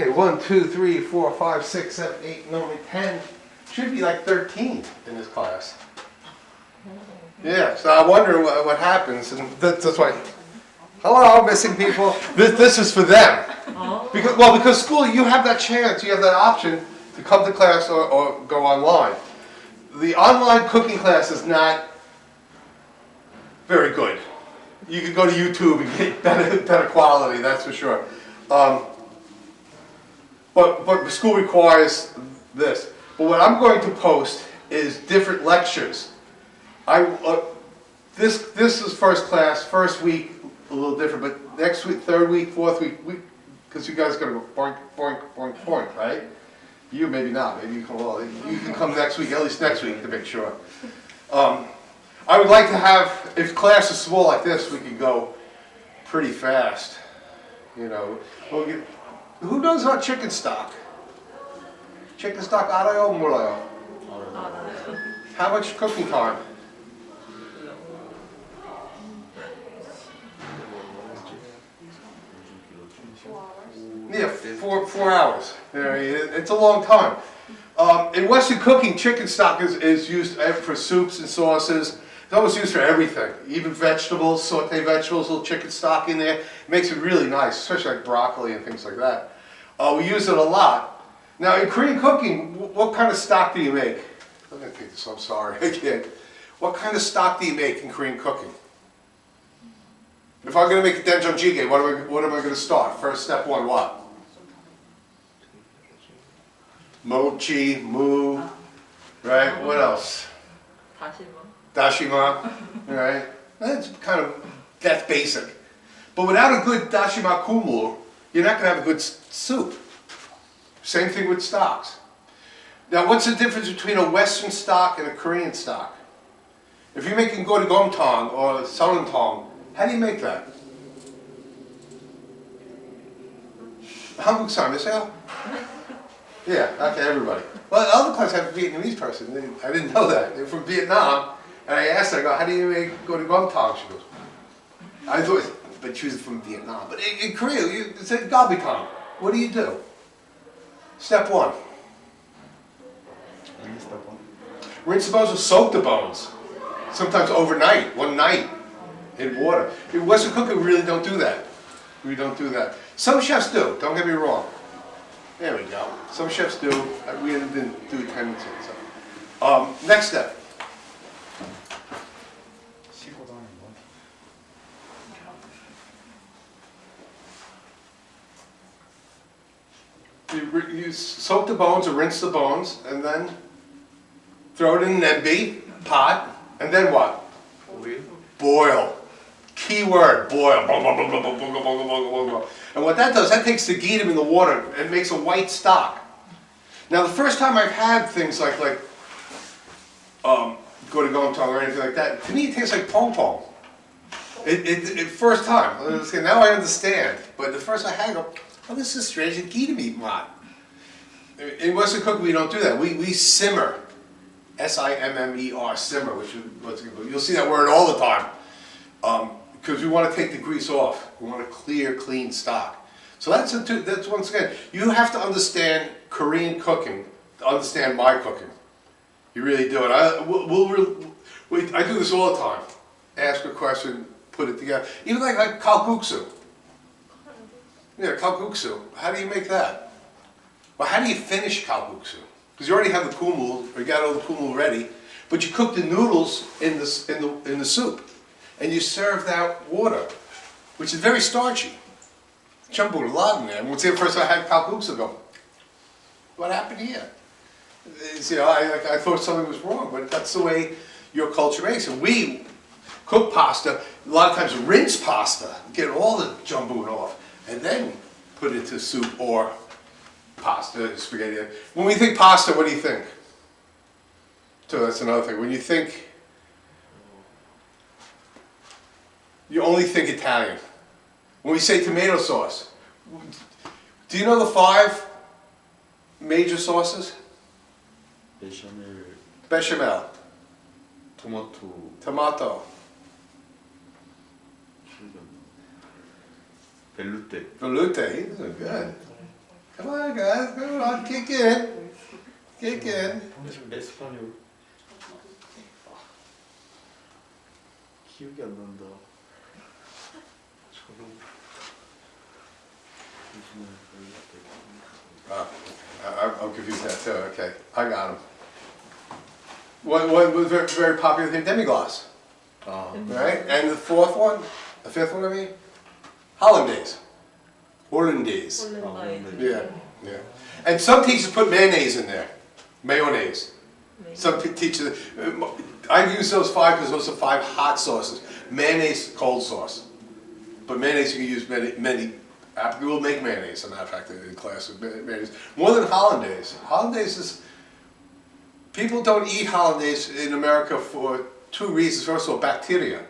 Okay, 1, 2, 3, 4, 5, 6, 7, 8, 9, 10. Should be like 13 in this class. Yeah, so I wonder what happens, and that's why. Hello, missing people. This is for them. Because school, you have that chance, you have that option to come to class or go online. The online cooking class is not very good. You can go to YouTube and get better quality, that's for sure. But school requires this. But what I'm going to post is different lectures. This is first class, first week a little different, but next week, third week, fourth week, because you guys gotta go boink, boink, boink, boink, right? You maybe not, maybe you can come next week, at least next week to make sure. I would like to have, if class is small like this, we could go pretty fast, you know. Who knows about chicken stock? Chicken stock arayo or murayo? How much cooking time? Yeah, 4 hours. It's a long time. In Western cooking, chicken stock is used for soups and sauces. It's almost used for everything, even vegetables, sauteed vegetables, little chicken stock in there. It makes it really nice, especially like broccoli and things like that. We use it a lot. Now in Korean cooking, what kind of stock do you make? I'm going to take this, I'm sorry, I can't. What kind of stock do you make in Korean cooking? If I'm going to make a doenjang jjigae, what am I going to start? First step one, what? Mochi, mu, right? What else? Dashima, right? That's basic. But without a good dashima kumul, you're not going to have a good soup. Same thing with stocks. Now, what's the difference between a Western stock and a Korean stock? If you're making godeomtang or seollantang, how do you make that? Hanguk sameseo? Yeah, okay, everybody. Well, the other class had a Vietnamese person. I didn't know that. They're from Vietnam. And I asked her, I go, how do you make godeomtang? She goes, I thought, but she was from Vietnam. But in Korea, you say galbikang. What do you do? Step one. Rinse the bones or soak the bones. Sometimes overnight, one night in water. In Western cooking, we really don't do that. We don't do that. Some chefs do, don't get me wrong. There we go. Some chefs do. We didn't do it 10 minutes. So. Next step. You soak the bones or rinse the bones, and then throw it in an nembi pot, and then what? Boil. Key word, boil. And what that does, that takes the gidim in the water and makes a white stock. Now, the first time I've had things like godeomtang or anything like that, to me it tastes like pong pong. First time. Now I understand. But the first I had, I go, oh, this is strange. It's gidim eat mott. In Western cooking, we don't do that. We simmer. S-I-M-M-E-R, simmer, which is, you'll see that word all the time. Because we want to take the grease off. We want a clear, clean stock. So that's once again, you have to understand Korean cooking to understand my cooking. You really do it. I do this all the time. Ask a question, put it together. Even like kalguksu. Yeah, kalguksu. How do you make that? Well, how do you finish kalguksu? Because you already have the kumul, or you got all the kumul ready, but you cook the noodles in the soup. And you serve that water, which is very starchy. Jumbo a lot in there. And what's the first time I had kalguksu, go, what happened here? You know, I thought something was wrong, but that's the way your culture makes it. We cook pasta, a lot of times rinse pasta, get all the jumbo off, and then put it into soup or pasta, spaghetti. When we think pasta, what do you think? So that's another thing. When you think, you only think Italian. When we say tomato sauce, do you know the 5 major sauces? Bechamel. Tomato. Velouté. Velouté, these are good. Come on, guys, come on, kick in. Kick in. 에스파뇰. 기억이 안 난다. 저런. I'm confused that too. Okay, I got him. One was very, very popular thing, demi-glace, 아, right? And the fourth one, the fifth one, I mean, hollandaise, hollandaise. Yeah, yeah. And some teachers put mayonnaise in there, mayonnaise. Some teachers, I use those five because those are five hot sauces. Mayonnaise, cold sauce. But mayonnaise, you can use many. We will make mayonnaise, as a matter of fact, in class with mayonnaise. More than hollandaise. Hollandaise is, people don't eat hollandaise in America for two reasons. First of all, bacteria.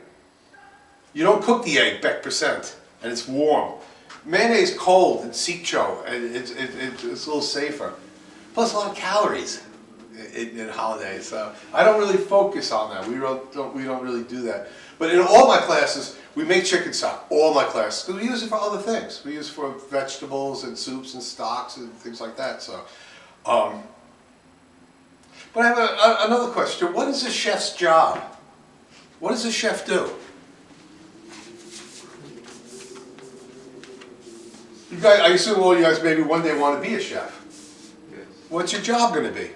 You don't cook the egg back percent, and it's warm. Mayonnaise cold and siccho, and it's a little safer. Plus a lot of calories in hollandaise. So I don't really focus on that. We don't really do that. But in all my classes, we make chicken stock. All my classes, because we use it for other things. We use it for vegetables and soups and stocks and things like that. So, but I have another question. What is a chef's job? What does a chef do? You guys, I assume all you guys maybe one day want to be a chef. yes. What's your job going to be?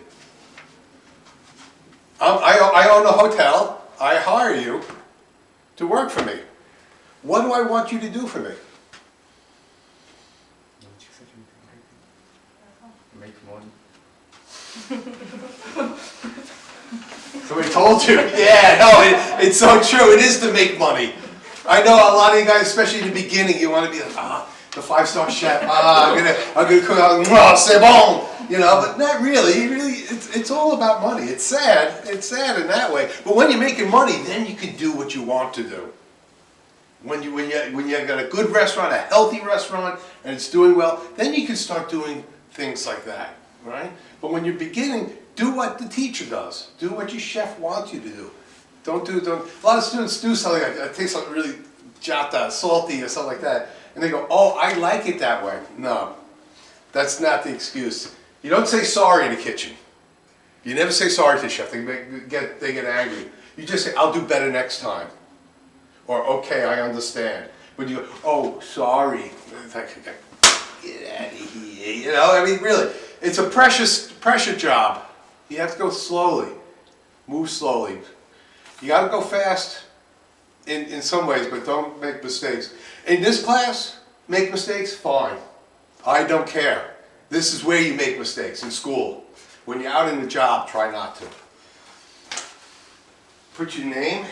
I own a hotel. I hire you to work for me. What do I want you to do for me? Make money. Somebody told you? Yeah, no, it's so true. It is to make money. I know a lot of you guys, especially in the beginning, you want to be like, the five-star chef. I'm gonna cook. C'est bon. You know, but not really. Really, it's all about money. It's sad. It's sad in that way. But when you're making money, then you can do what you want to do. When you got a good restaurant, a healthy restaurant, and it's doing well, then you can start doing things like that, right? But when you're beginning, do what the teacher does. Do what your chef wants you to do. Don't. A lot of students do something like that. Take something really jata, salty, or something like that, and they go, "Oh, I like it that way." No, that's not the excuse. You don't say sorry in the kitchen. You never say sorry to the chef. They get angry. You just say, "I'll do better next time," or "Okay, I understand." But you go, "Oh, sorry." It's like, get out of here. You know, I mean, really, it's a pressure job. You have to go slowly, move slowly. You got to go fast in some ways, but don't make mistakes. In this class, make mistakes, fine. I don't care. This is where you make mistakes, in school. When you're out in the job, try not to. Put your name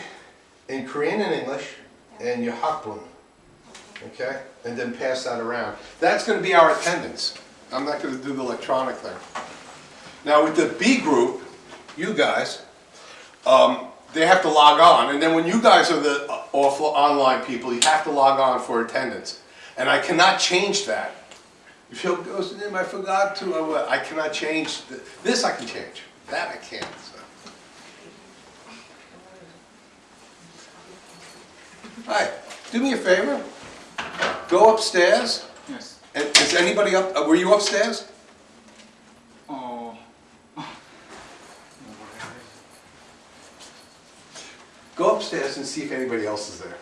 in Korean and English and your hakbun, okay? And then pass that around. That's going to be our attendance. I'm not going to do the electronic thing. Now with the B group, you guys, they have to log on, and then when you guys are the online people, you have to log on for attendance. And I cannot change that. If Phil goes to them, I forgot to, or what, I cannot change. This I can change. That I can't. So. All right, do me a favor. Go upstairs. Yes. And is anybody up? Were you upstairs? Go upstairs and see if anybody else is there.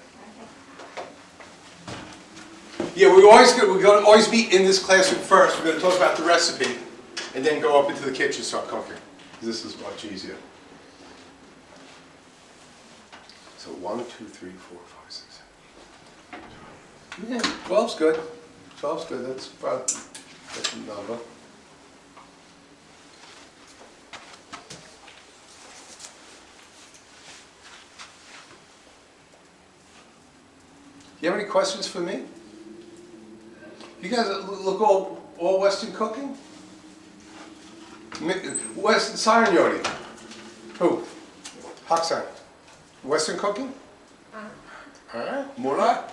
Yeah, we're going to always be in this classroom first. We're going to talk about the recipe, and then go up into the kitchen and start cooking. This is much easier. So 1, 2, 3, 4, 5, 6, 7. Yeah, 12's good. 12's good. That's about that's a number. You have any questions for me? You guys look all Western cooking? Western Sarnyori. Who? Haksan. Western cooking? Huh? Mura?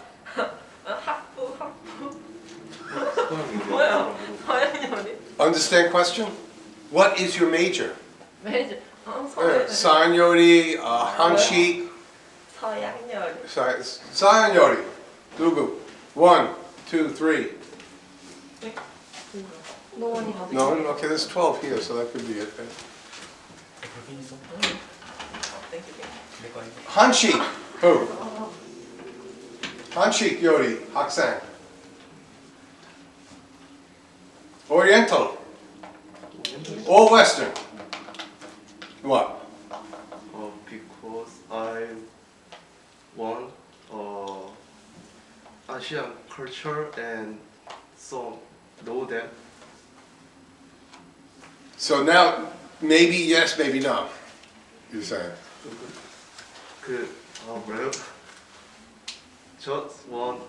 뭐야? 서양 요리? Understand question? What is your major? 매주 서양 Sarnyori, Hanshi, 서양 요리. Sarnyori. Dugu. 1, 2, 3. No one has No, okay, there's 12 here, so that could be it. 여기 있어. Thank you. 내가 이거. Hanshi. Who? Hanshi Yori Haksang. Oriental. Or Western. What? Because I want Asian culture and so know them. So now, maybe yes, maybe no. You're saying. 그래요? Just want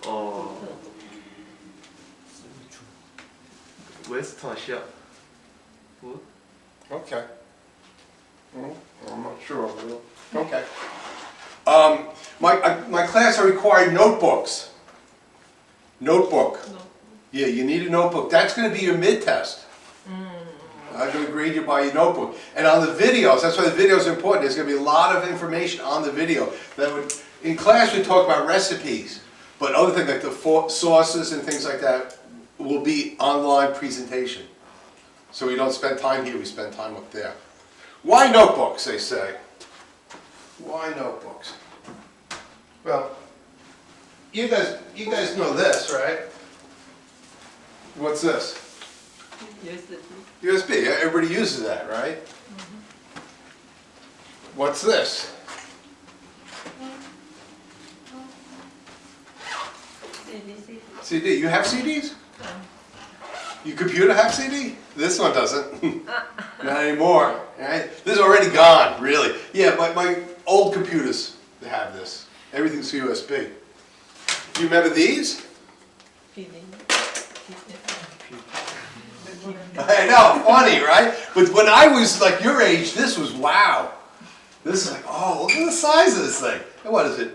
West Asia food. Okay. I'm not sure. Okay. My class are required notebooks. Notebook. No. Yeah, you need a notebook. That's going to be your mid-test. I'm going to grade you by your notebook. And on the videos, that's why the videos are important. There's going to be a lot of information on the video. That would, in class, we talk about recipes, but other things like the sauces and things like that will be online presentation. So we don't spend time here, we spend time up there. Why notebooks, they say? Why notebooks? Well, you guys know this, right? What's this? USB. USB, everybody uses that, right? What's this? CD, you have CDs? Your computer have CD? This one doesn't. Not anymore, right? This is already gone, really. Yeah, my old computers have this. Everything's USB. Do you remember these? Feeding. I know, funny, right? But when I was like your age, this was wow. This is like, oh, look at the size of this thing. And what is it?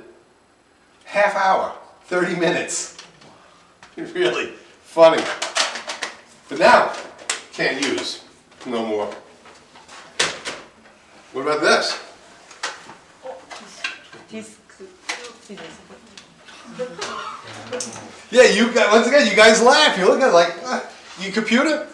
Half hour, 30 minutes. Really funny. But now, can't use. No more. What about this? Disc. Yeah, you guys, once again, you guys laugh. You look at it like, your computer?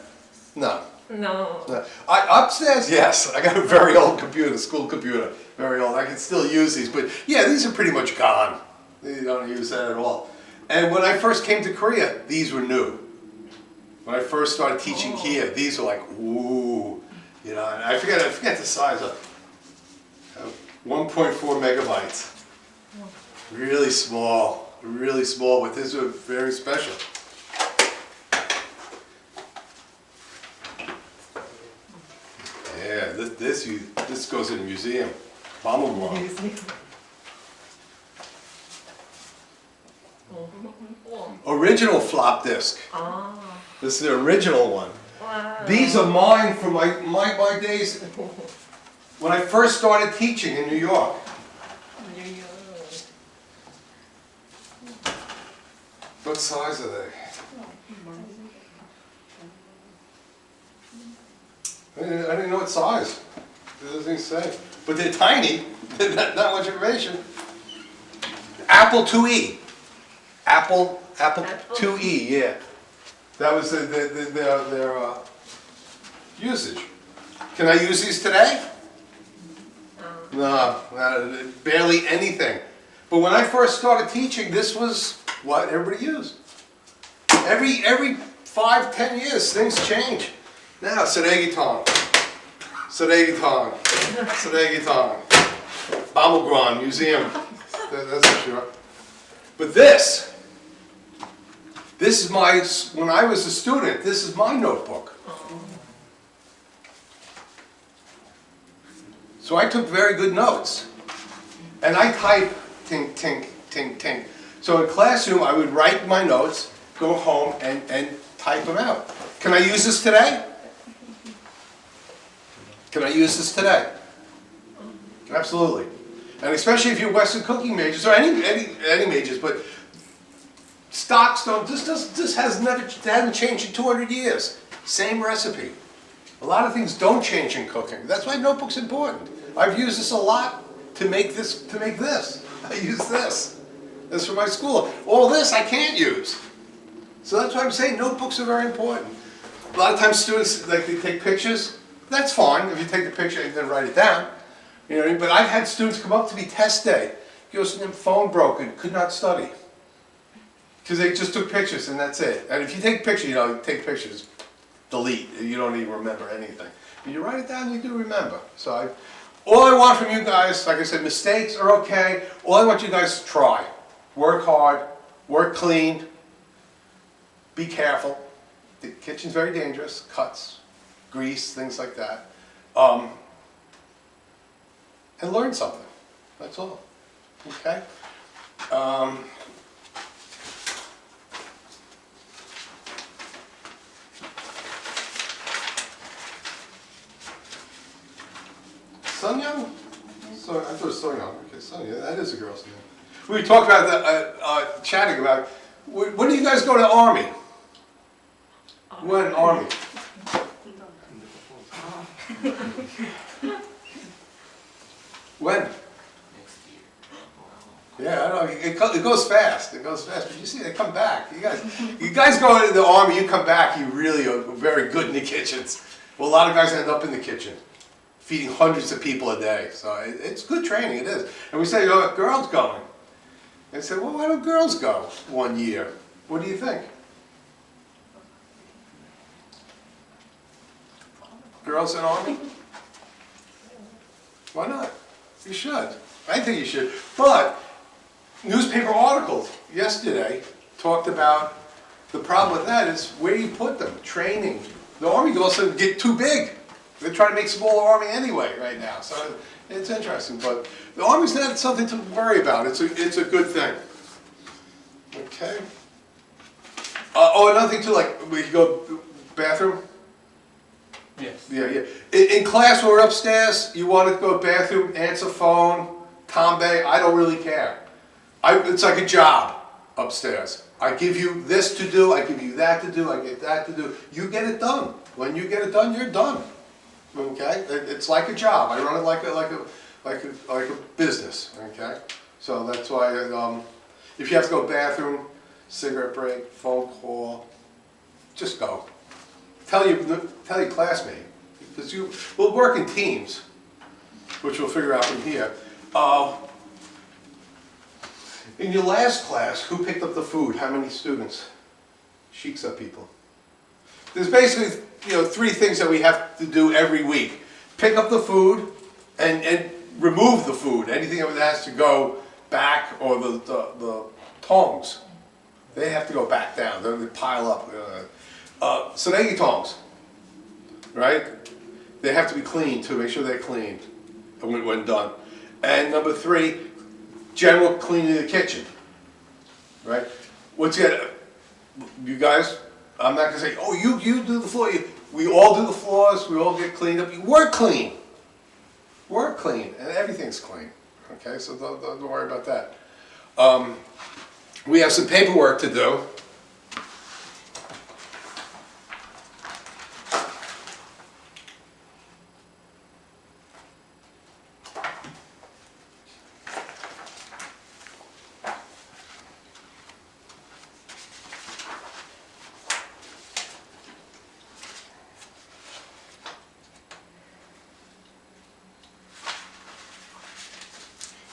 No. No. No. Upstairs, yes. I got a very old computer, school computer. Very old. I can still use these. But yeah, these are pretty much gone. You don't use that at all. And when I first came to Korea, these were new. When I first started teaching here, these were like, ooh. You know, and I forget the size of 1.4 megabytes. Really small, but these are very special. Yeah, this goes in a museum. Bamulgwang. Original flop disk. Ah. This is the original one. Wow. These are mine from my days when I first started teaching in New York. What size are they? I didn't know what size. It doesn't even say. But they're tiny. Not much information. Apple IIe. Apple IIe, yeah. That was their usage. Can I use these today? No, barely anything. But when I first started teaching, this was what everybody used. Every 5-10 years, things change. Now, Saregitong, Bamulgwang Museum, that's for sure. But this is when I was a student, this is my notebook. So I took very good notes. And I type, tink, tink, tink, tink. So in classroom, I would write my notes, go home, and type them out. Can I use this today? Can I use this today? Absolutely. And especially if you're Western cooking majors, or any majors, but stocks don't, this hasn't changed in 200 years. Same recipe. A lot of things don't change in cooking. That's why notebook's important. I've used this a lot to make this. I use this. This for my school. All this I can't use. So that's why I'm saying notebooks are very important. A lot of times students, like, they take pictures. That's fine, if you take the picture and then write it down. You know what I mean? But I've had students come up to me test day, goes, their phone broken, could not study. Because they just took pictures and that's it. And if you take pictures, you know, you take pictures, delete, you don't even remember anything. When you write it down, you do remember. So all I want from you guys, like I said, mistakes are okay. All I want you guys to try. Work hard, work clean, be careful. The kitchen's very dangerous, cuts, grease, things like that. And learn something, that's all, okay? Sun Young? So, I thought it was So Young, okay, Sun Young, that is a girl's name. We talked about that, chatting about, when do you guys go to Army? When Army? When? Yeah, I know, it goes fast, but you see, they come back. You guys go into the Army, you come back, you really are very good in the kitchens. Well, a lot of guys end up in the kitchen, feeding hundreds of people a day, so it's good training, it is. And we say, oh, girls going. They say, well, why don't girls go 1 year? What do you think? Girls in Army? Why not? You should. I think you should. But newspaper articles yesterday talked about the problem with that is where you put them, training. The Army goes to get too big. They're trying to make smaller Army anyway right now. So it's interesting. But the Army's not something to worry about. It's a good thing. Okay. Oh, another thing too, like we could go bathroom. Yes. Yeah. In class, when we're upstairs, you want to go bathroom, answer phone, tombe, I don't really care. It's like a job upstairs. I give you this to do, I give you that to do, I get that to do. You get it done. When you get it done, you're done. Okay? It's like a job. I run it like a business. Okay? So that's why if you have to go bathroom, cigarette break, phone call, just go. Tell your classmate, because we'll work in teams, which we'll figure out from here. In your last class, who picked up the food? How many students? Shiksa people. There's basically 3 things that we have to do every week. Pick up the food and remove the food. Anything that has to go back, or the tongs, they have to go back down. They pile up. So they get tongs, right? They have to be cleaned to make sure they're cleaned when done. And number 3, general cleaning of the kitchen, right? Once again, you guys, I'm not gonna say, oh, you do the floor. We all do the floors. We all get cleaned up. We're clean. We're clean, and everything's clean. Okay, so don't worry about that. We have some paperwork to do.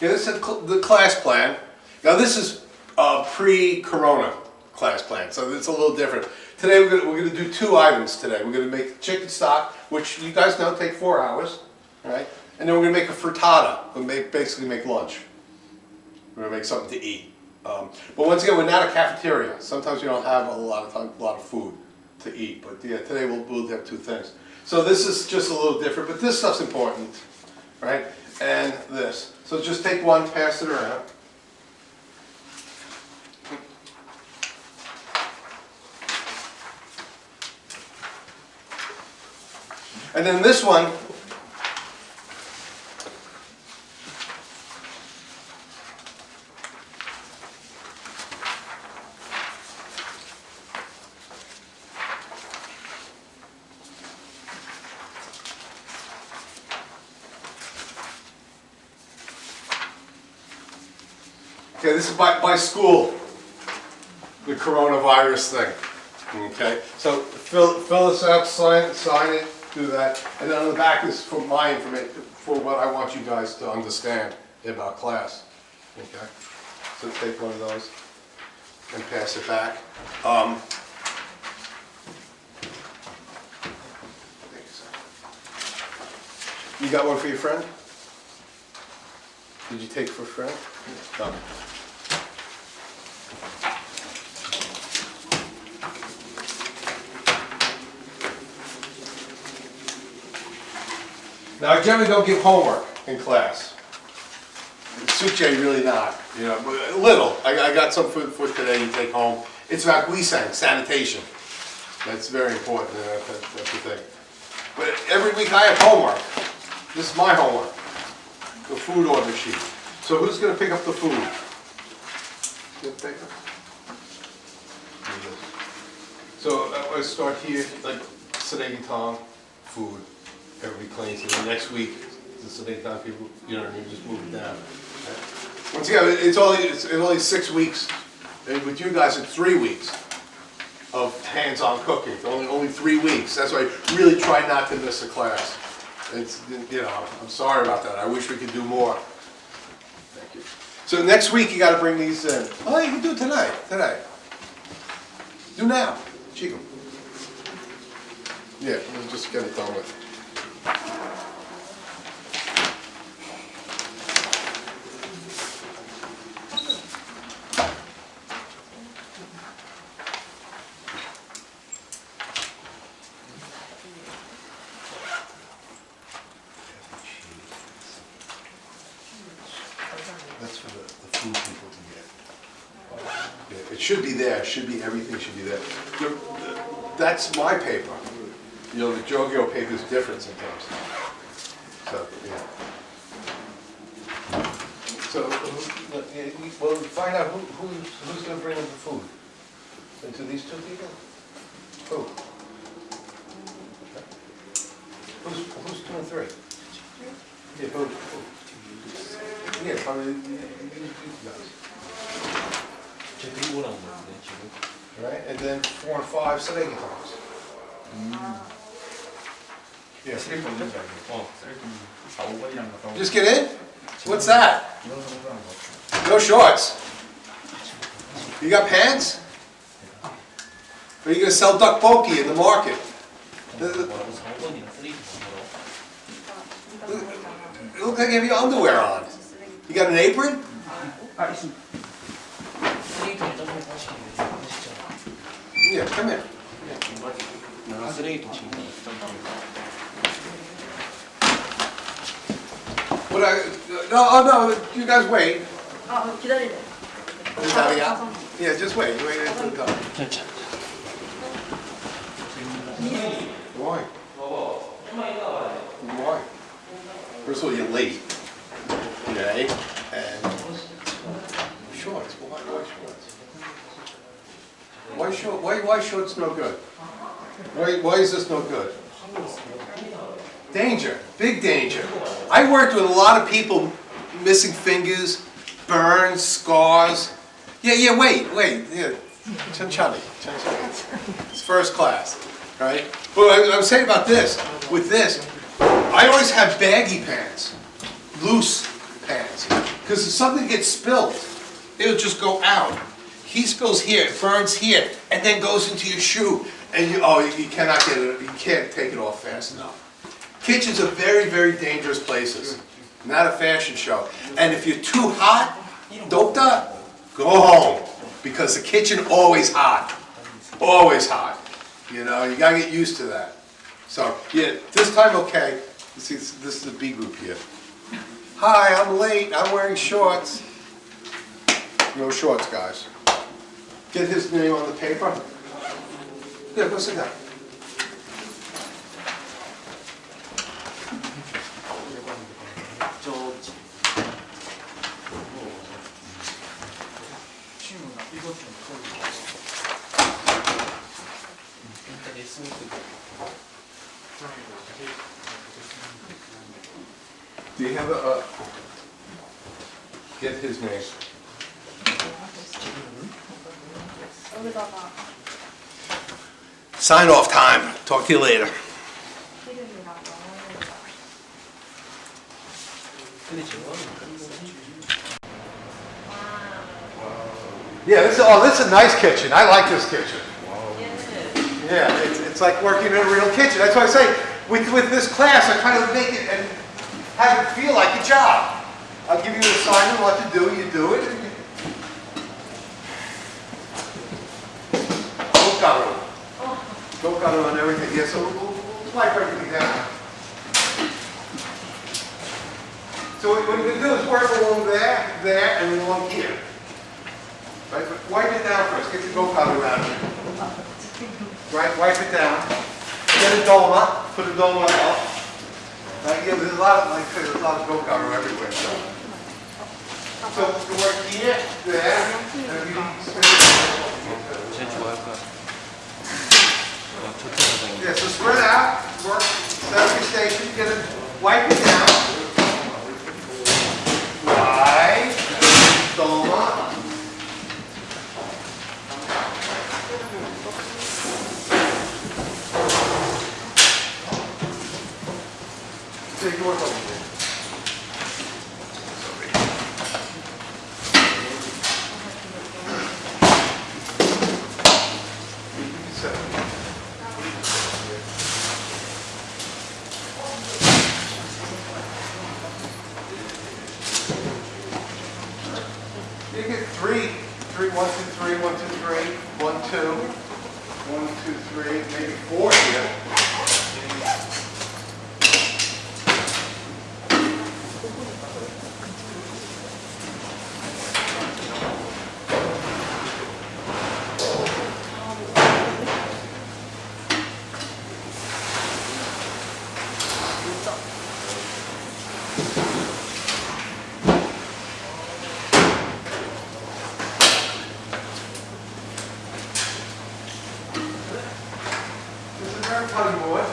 Yeah, this is the class plan. Now this is pre-corona class plan, so it's a little different. Today we're gonna do 2 items today. We're gonna make chicken stock, which you guys know take 4 hours, right? And then we're gonna make a frittata. We'll basically make lunch. We're gonna make something to eat. But once again, we're not a cafeteria. Sometimes we don't have a lot of food to eat. But yeah, today we'll have 2 things. So this is just a little different, but this stuff's important, right? And this. So just take one, pass it around. And then this one, okay, this is by school, the coronavirus thing. Okay, so fill this out, sign it, do that, and then on the back is for my information, for what I want you guys to understand about class. Okay, so take one of those and pass it back. You got one for your friend? Did you take it for a friend? No. Now, I generally don't give homework in class. Suche, really not, you know, but a little. I got some for today you take home. It's about Guisang, sanitation. That's very important, that's the thing. But every week I have homework. This is my homework, the food order sheet. So who's gonna pick up the food? You gonna pick up? So I start here, like Saregi Tong, food. Everybody cleans it. Next week, the Saregi Tong people, you know what I mean, just move it down. Okay? Once again, it's only 6 weeks. And with you guys, it's 3 weeks of hands-on cooking. Only 3 weeks. That's why I really try not to miss a class. It's, you know, I'm sorry about that. I wish we could do more. Thank you. So next week you got to bring these in. Oh, you can do it tonight. Do now. Chico. Yeah, we'll just get it done with. That's for the food people to get. Yeah, it should be there, everything should be there. That's my paper. You know, the Jogyo paper is different sometimes. So, yeah. So, well, find out who's gonna bring in the food. Into these two people? Who? Who's 2 and 3? Yeah, who? Yeah, probably you guys. Right, and then 4 and 5 Saregi Tongs. Yeah, 3 from this. Just get in? What's that? No shorts? You got pants? Or are you gonna sell duck poke in the market? It looks like you have your underwear on. You got an apron? Yeah, come here. No, you guys wait. 기다리래. Is that out? Yeah, just wait until the time. Why? Why? First of all, you're late. Okay, and shorts. Why shorts? Why shorts no good? Why is this no good? Danger, big danger. I worked with a lot of people missing fingers, burns, scars. Yeah, wait, yeah. Chanchani. It's first class, right? But I'm saying about this, with this, I always have baggy pants, loose pants, because if something gets spilled, it'll just go out. He spills here, it burns here, and then goes into your shoe, and you cannot get it, you can't take it off fast enough. Kitchens are very, very dangerous places, not a fashion show. And if you're too hot, doped up, go home, because the kitchen always hot, always hot. You know, you gotta get used to that. So, yeah, this time okay. This is the B group here. Hi, I'm late, I'm wearing shorts. No shorts, guys. Get his name on the paper. Yeah, go sit down. Do you have a, get his name. 여기다가 Sign off time. Talk to you later. Yeah, this is a nice kitchen. I like this kitchen. Yeah, it's like working in a real kitchen. That's why I say, with this class, I kind of make it and have it feel like a job. I'll give you an assignment, what to do, you do it. Don't got it on everything. Yeah, so we'll wipe everything down. So what you're going to do is work along there, and along here. Right, but wipe it down first. Get the go-kart out of it. Right, wipe it down. Get a doma. Put a doma up. Right, yeah, there's a lot of, like I said, there's a lot of go-kart everywhere. So you work here, there, and you yeah, so spread out, work, set up your station, get it, wipe it down. Wipe, doma. Take your work over here. You get three, 1, 2, 3, 1, 2, 3, 1, 2, 1, 2, 3, maybe 4 here. Cutting board.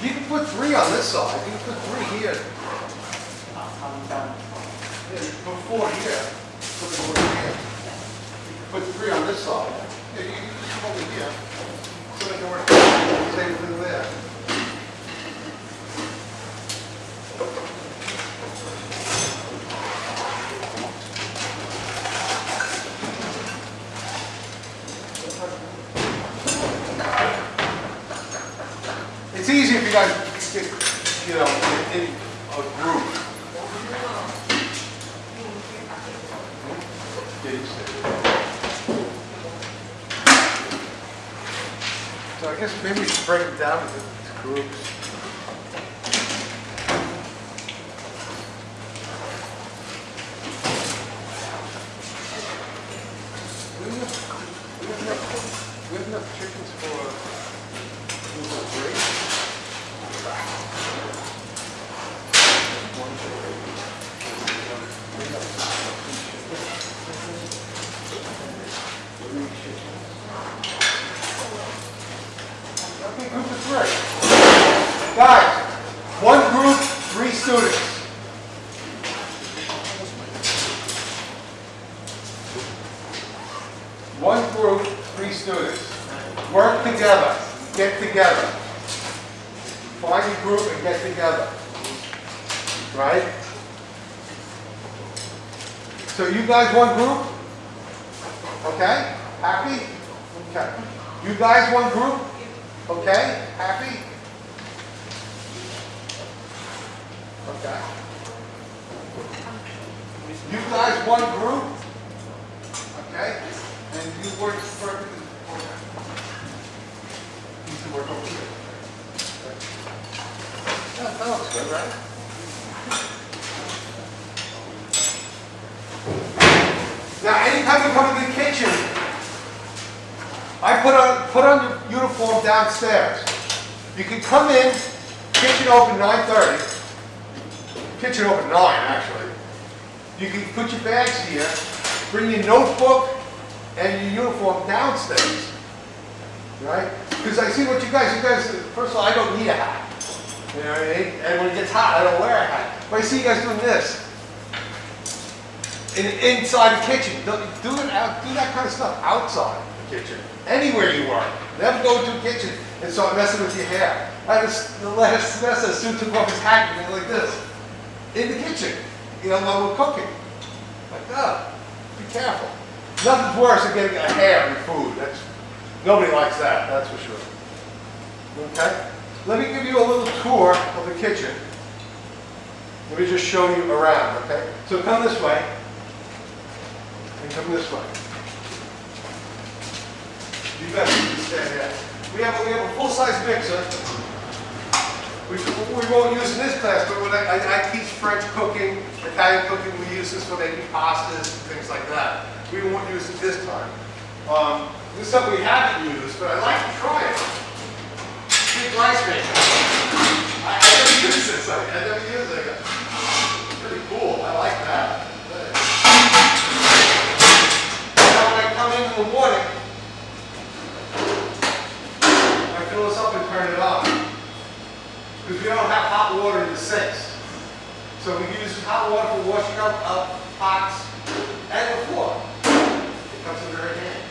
You can put 3 on this side. You can put 3 here. Yeah, you can put 4 here. Put the 4 here. You can put 3 on this side. Yeah, you can just come over here. So they can work the same thing there. It's easy if you guys get, you know, in a group. these. So I guess maybe we should break them down into groups. We have enough chickens for group of three? One chicken. Three chickens. Okay, group of three. Guys, one group, 3 students. One group, 3 students. Work together, get together. Find a group and get together. Right? So you guys one group? Okay? Happy? Okay. You guys one group? Okay? Happy? Okay. You guys one group? Okay? And you work perfectly. Okay. You can work over here. Okay. Yeah, that looks good, right? Now, anytime you come to the kitchen, I put on your uniform downstairs. You can come in, kitchen open 9:30. Kitchen open 9, actually. You can put your bags here, bring your notebook and your uniform downstairs. Right? Because I see what you guys, first of all, I don't need a hat. You know what I mean? And when it gets hot, I don't wear a hat. But I see you guys doing this. Inside the kitchen. Do that kind of stuff outside the kitchen. Anywhere you work. Never go into a kitchen and start messing with your hair. I had the last semester, a student took off his hat and went like this. In the kitchen. You know, while we're cooking. Like, oh, be careful. Nothing's worse than getting a hair in food. Nobody likes that, that's for sure. Okay? Let me give you a little tour of the kitchen. Let me just show you around, okay? So come this way. And come this way. You guys can stand there. We have a full-size mixer, which we won't use in this class, but when I teach French cooking, Italian cooking, we use this for making pastas and things like that. We won't use it this time. This is something we haven't used, but I'd like to try it. Big rice maker. I never use this. I never use it. It's pretty cool. I like that. Now when I come in the morning, I fill this up and turn it on. Because we don't have hot water in the sinks. So we use hot water for washing up pots and the floor. It comes in very handy.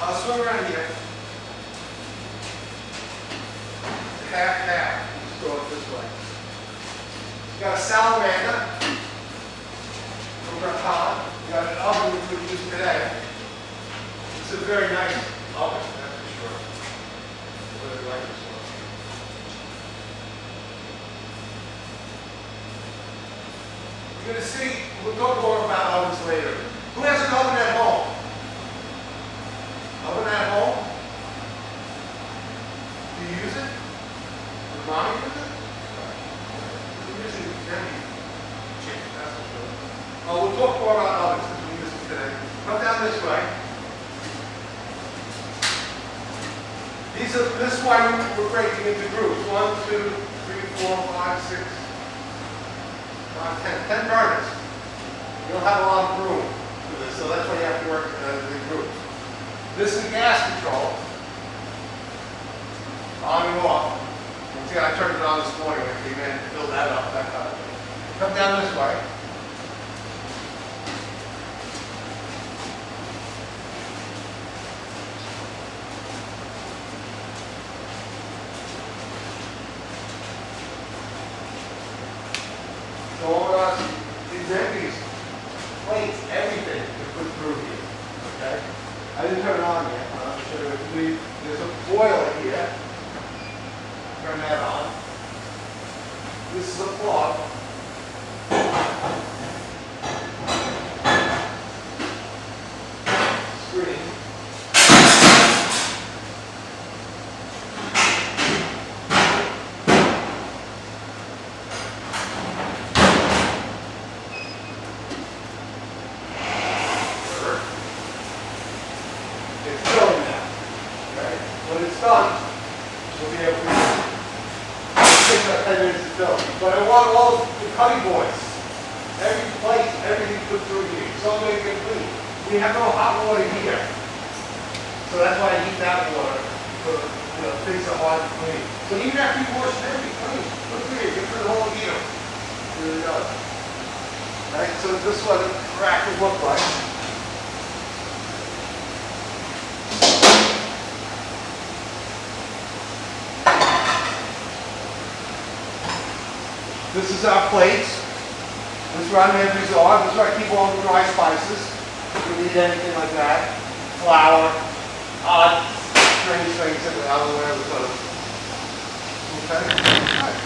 I'll swing around here. Half. Let's go up this way. You got a salamander over a pot. You got an oven which we use today. It's a very nice oven, that's for sure. I really like this one. You're going to see, we'll talk more about ovens later. Who has an oven at home? Oven at home? Do you use it? Does mommy use it? We're using empty chicken, that's for sure. We'll talk more about ovens because we use them today. Come down this way. This is why we're breaking into groups. 1, 2, 3, 4, 5, 6, 10 burners. You don't have a lot of room for this, so that's why you have to work in groups. This is gas control. On and off. See, I turned it on this morning when I came in, filled that up, that kind of thing. Come down this way. So these empties, plates, everything to put through here. Okay? I didn't turn it on yet. I'll show you. There's a boiler here. Turn that on. This is a plug. screen. It's filling now. Okay. When it's done, we'll be able to take about 10 minutes to fill. But I want all the cutting boards, every place, everything put through here. So I'm going to get clean. We have no hot water here. So that's why I heat that water for things that are hard to clean. So even after you wash it, everything clean. Look here, you put the whole heater. Here we go. Right, so this is what a crack would look like. This is our plates. This is where our entries are. This is where I keep all the dry spices. If you need anything like that. Flour, strange things that I don't know where it goes. Okay? Right.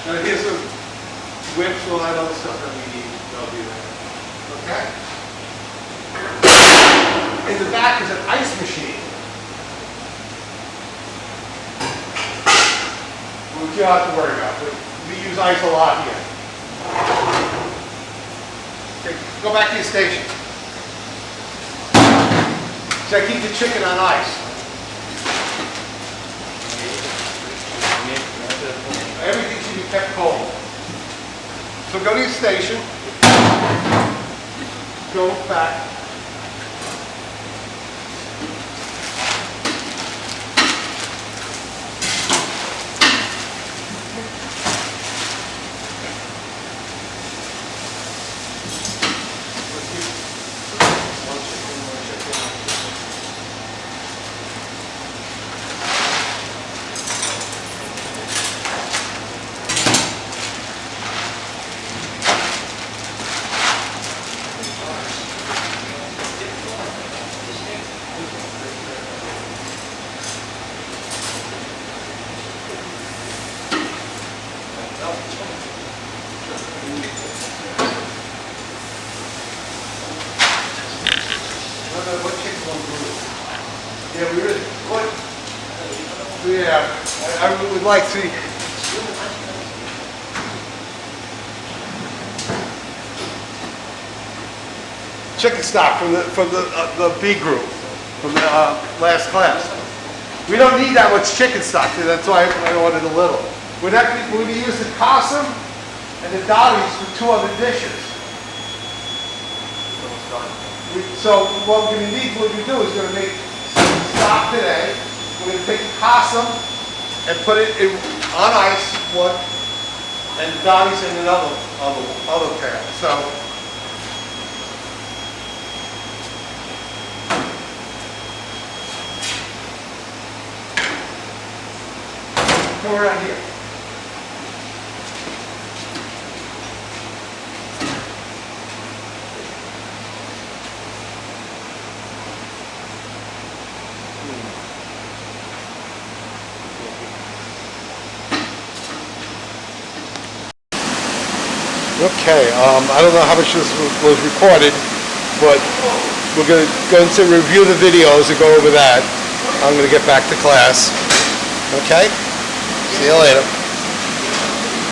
Now here's some whips, all that other stuff that we need. They'll be there. Okay? In the back is an ice machine. Which you don't have to worry about. We use ice a lot here. Okay, go back to your station. So I keep the chicken on ice. Everything should be kept cold. So go to your station. Go back. What chicken one brew? Yeah, we really, what? Yeah, I would like to. Chicken stock from the B group, from the last class. We don't need that much chicken stock, so that's why I ordered a little. We're going to use the Casum and the Dolly's for 2 other dishes. So what we're going to need, what we do is going to make stock today. We're going to take the Casum and put it on ice, one, and the Dolly's in another pan. So come around here. Okay, I don't know how much this was recorded, but we're going to review the videos and go over that. I'm going to get back to class. Okay? See you later.